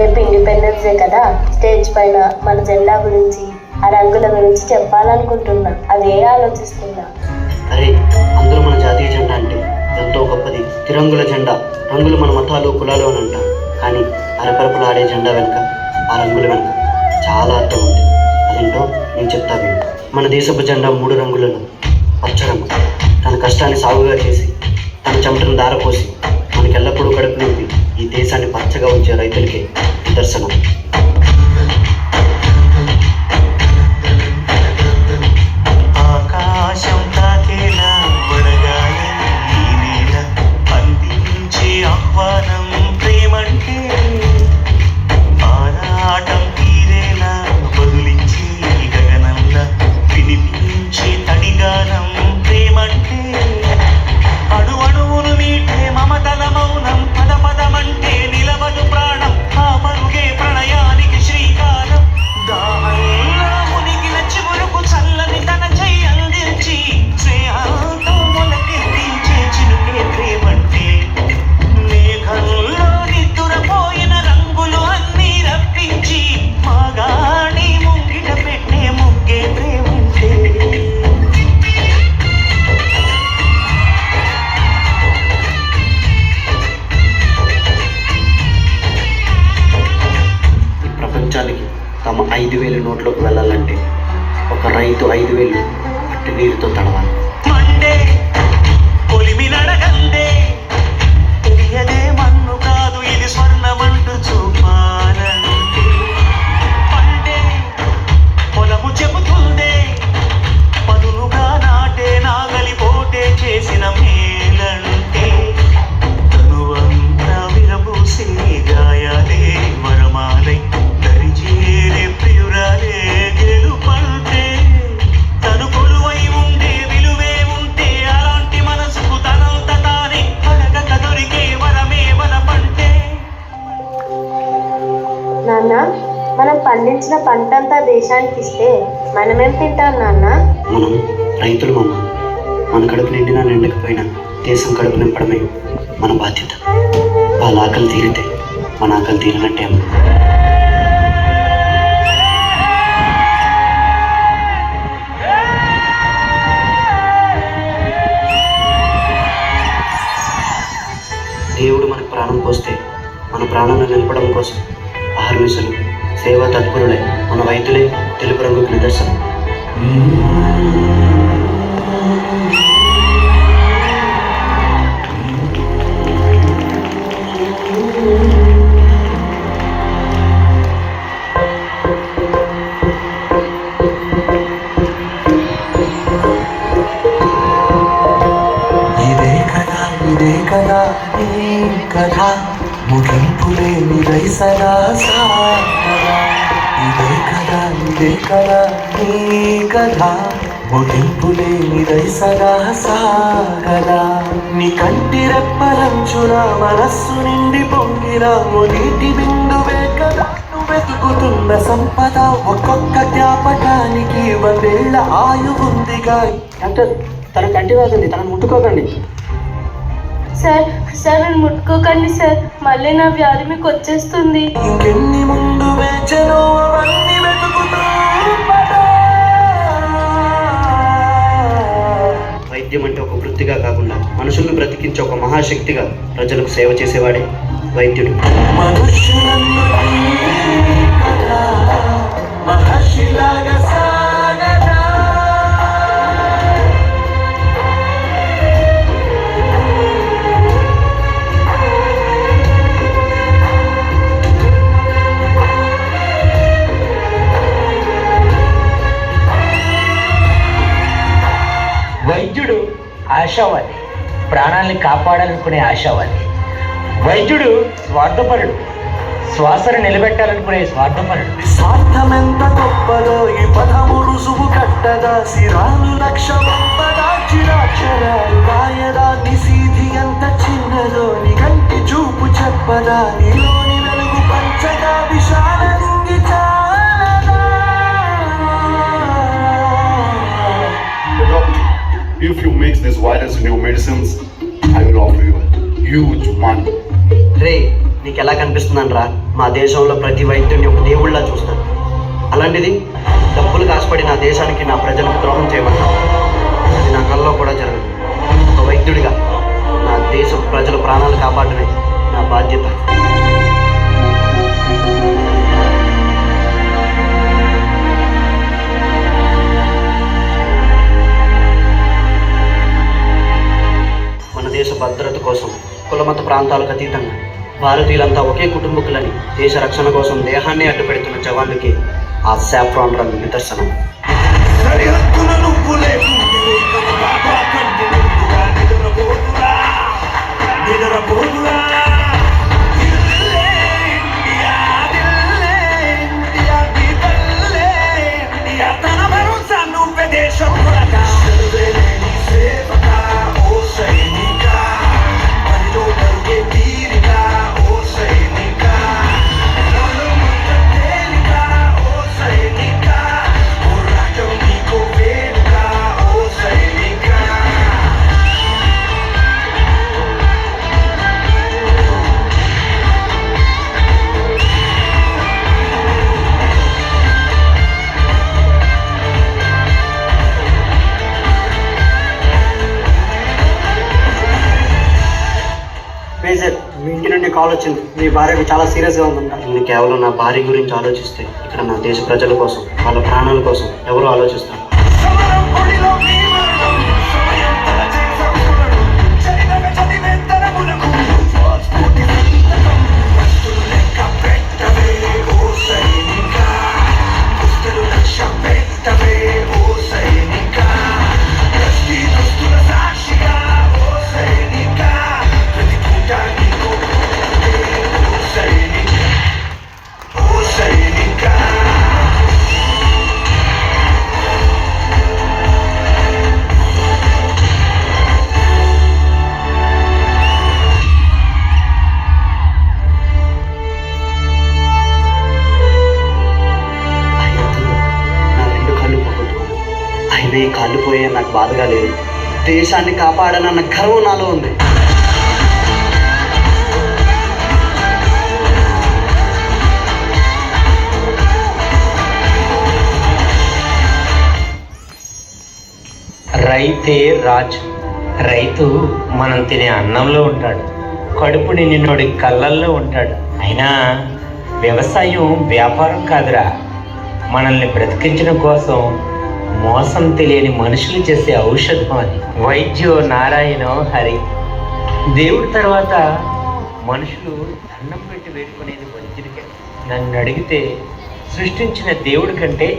రేపు independence day కదా, stage పైన మన జెండా గురించి ఆ రంగుల గురించి చెప్పాలనుకుంటున్నా. అదే ఆలోచిస్తున్నా. అరే, అందరూ మన జాతీయ జెండా అంటే ఎంతో గొప్పది. తిరంగుల జెండా. రంగులు మన మతాలు కులాలు అని అంటాం, కానీ అరపరపులు ఆడే జెండా వెనుక, ఆ రంగుల వెనుక చాలా అర్థం ఉంది. అదేంటో నేను చెప్తాను. మన దేశపు జెండా 3 రంగులలో పచ్చ రంగు. తన కష్టాన్ని సాగుగా చేసి, తన చెమటను దారపోసి మనకెల్లప్పుడూ కడుపు నింపి ఈ దేశాన్ని పచ్చగా ఉంచే రైతులకి నిదర్శనం. ఆకాశం తాకేలా వడగాలి ఈ నేల అందించే ఆహ్వానం ప్రేమంటే, ఆరాటం తీరేలా బదులించే గగనంలా వినిపించే తడిగానం ప్రేమంటే, అణు అణువును మీటే మమతల మౌనం పద పదమంటే నిలవదు ప్రాణం, ఆ పరుగే ప్రణయానికి శ్రీకారం. దాహంలో మునిగిన చిగురుకు చల్లని తన చెయ్యి అందించి స్నేహంతో మొలకెత్తించే చినుకే ప్రేమంటే, మేఘంలో నిద్దురపోయిన రంగులు అన్నీ రప్పించి మాగాణి ముంగిట పెట్టే ముగ్గే ప్రేమంటే. ఈ ప్రపంచానికి తమ 5,000 నోట్లోకి వెళ్ళాలంటే ఒక రైతు 5,000 మట్టి నీరుతో తడవాలి. మండే పొలిమి నడగందే, తెలియదే మన్ను కాదు ఇది స్వర్ణమంటూ చూపాలంటే, పండే పొలము చెబుతుందే పదునుగా నాటే నాగలి పోటే చేసిన మేలంటే, తనువంతా విరబూసే గాయాలే వరమాలై దరిచేరే ప్రియురాలే గెలుపంటే, తను కొలువై ఉండే విలువే ఉంటే అలాంటి మనసుకు తనంత తానే అడగక దొరికే వరమే వలపంటే. నాన్న, మనం పండించిన పంటంతా దేశానికి ఇస్తే మనమేం తింటాం నాన్న? మనం రైతులు మామ. మన కడుపు నిండినా నిండకపోయినా దేశం కడుపు నింపడమే మన బాధ్యత. వాళ్ళ ఆకలి తీరితే మన ఆకలి తీరినట్టే అమ్మ. దేవుడు మనకు ప్రాణం పోస్తే మన ప్రాణాలను నిలపడం కోసం ఆహర్నిశలు సేవా తత్పరులై మన వైద్యులే తెలుపు రంగుకు నిదర్శనం. ఇదే కదా నీ కథ, ముగింపులే నిదైసలా సాగదా. ఇదే కదా నీ కథ, ముగింపులే నిదైసలా సాగదా. నీ కంటి రెప్పలంచున మనస్సు నిండి పొంగిన నీటి బిందువే కదా వెతుకుతున్న సంపద. ఒక్కొక్క జ్ఞాపకానికి 100 ఏళ్ల ఆయువుందిగా. డాక్టర్, తన కంటి వాసింది, తనను ముట్టుకోకండి. సార్ నన్ను ముట్టుకోకండి సార్, మళ్ళీ నా వ్యాధి మీకు వచ్చేస్తుంది. ఇంకెన్ని ముందు వేచనో అవన్నీ వెతుకుతూ పద. వైద్యం అంటే ఒక వృత్తిగా కాకుండా మనుషులను బ్రతికించే ఒక మహాశక్తిగా ప్రజలకు సేవ చేసేవాడే వైద్యుడు. మనుష్యులను మహర్షిలాగా సాగదా. వైద్యుడు ఆశావాది, ప్రాణాలని కాపాడాలనుకునే ఆశావాది. వైద్యుడు స్వార్థపరుడు, శ్వాసను నిలబెట్టాలనుకునే స్వార్థపరుడు. స్వార్థమెంత గొప్పదో ఈ పదము రుజువు కట్టదా. సిరాలు లక్ష వంపదా, చిరాక్షరాలు రాయదా. నిశీధి ఎంత చిన్నదో నీ కంటి చూపు చెప్పదా. నీలోని వెలుగు పంచగా విశాల నింగి చాలదా. If you mix this virus in your medicines, I will offer you a huge money. రే, నీకు ఎలా కనిపిస్తుందని రా? మా దేశంలో ప్రతి వైద్యుడిని ఒక దేవుళ్ళ చూస్తాను. అలాంటిది డబ్బులు కాసుపడి నా దేశానికి నా ప్రజలకు ద్రోహం చేయబడ్డాను. అది నా కల్లో కూడా జరగదు. ఒక వైద్యుడిగా నా దేశ ప్రజల ప్రాణాలు కాపాడమే నా బాధ్యత. మన దేశ భద్రత కోసం కులమత ప్రాంతాలకు అతీతంగా భారతీయులంతా ఒకే కుటుంబకులని దేశ రక్షణ కోసం దేహాన్ని అడ్డుపెడుతున్న జవాన్లకి ఆ సాఫ్రాన్ రంగు నిదర్శనం. సరిహద్దుల నువ్వు లేకుంటే బాబా కంటే ముందుగా నిద్రపోతురా నిద్రపోతురా. దిల్లే ఇండియా, దిల్లే ఇండియా, దిల్లే ఇండియా, తన భరోసా నువ్వే దేశం కొరగా. సర్వేలేని సేవక ఓ సైనిక, పనిలో పరుగే తీరిక ఓ సైనిక, నలుమంత తేలిక ఓ సైనిక, పోరాటం నీకు వేడుక ఓ సైనిక. మేజర్, మీ ఇంటి నుండి కాల్ వచ్చింది. మీ భార్యకు చాలా సీరియస్గా ఉందంట. నేను కేవలం నా భార్య గురించి ఆలోచిస్తే ఇక్కడ నా దేశ ప్రజల కోసం, వాళ్ళ ప్రాణాల కోసం ఎవరు ఆలోచిస్తారు? సమరం ఒడిలో నీ మరణం, సమయం తలచే సంస్మరణం, చదివగ చదివే తరములకు స్ఫూర్తి సంతకం. వస్తులు లెక్క పెట్టవే ఓ సైనిక, దుస్తులు లక్ష్య పెట్టవే ఓ సైనిక, దృష్టి దుస్తుల సాక్షిగా ఓ సైనిక, ప్రతి పూట నీకు ఓ సైనిక, ఓ సైనిక. నా రెండు కళ్ళు పోగొట్టుకున్నాను. అయినా ఈ కళ్ళు పోయే నాకు బాధగా లేదు. దేశాన్ని కాపాడనన్న గర్వం నాలో ఉంది. రైతే రాజు. రైతు మనం తినే అన్నంలో ఉంటాడు, కడుపు నిండినోడి కళ్ళల్లో ఉంటాడు. అయినా వ్యవసాయం వ్యాపారం కాదురా, మనల్ని బ్రతికించడం కోసం మోసం తెలియని మనుషులు చేసే ఔషధం అది. వైద్యో నారాయణో హరి. దేవుడి తర్వాత మనుషులు దండం పెట్టి వేడుకునేది వైద్యుడికే. నన్ను అడిగితే సృష్టించిన దేవుడి కంటే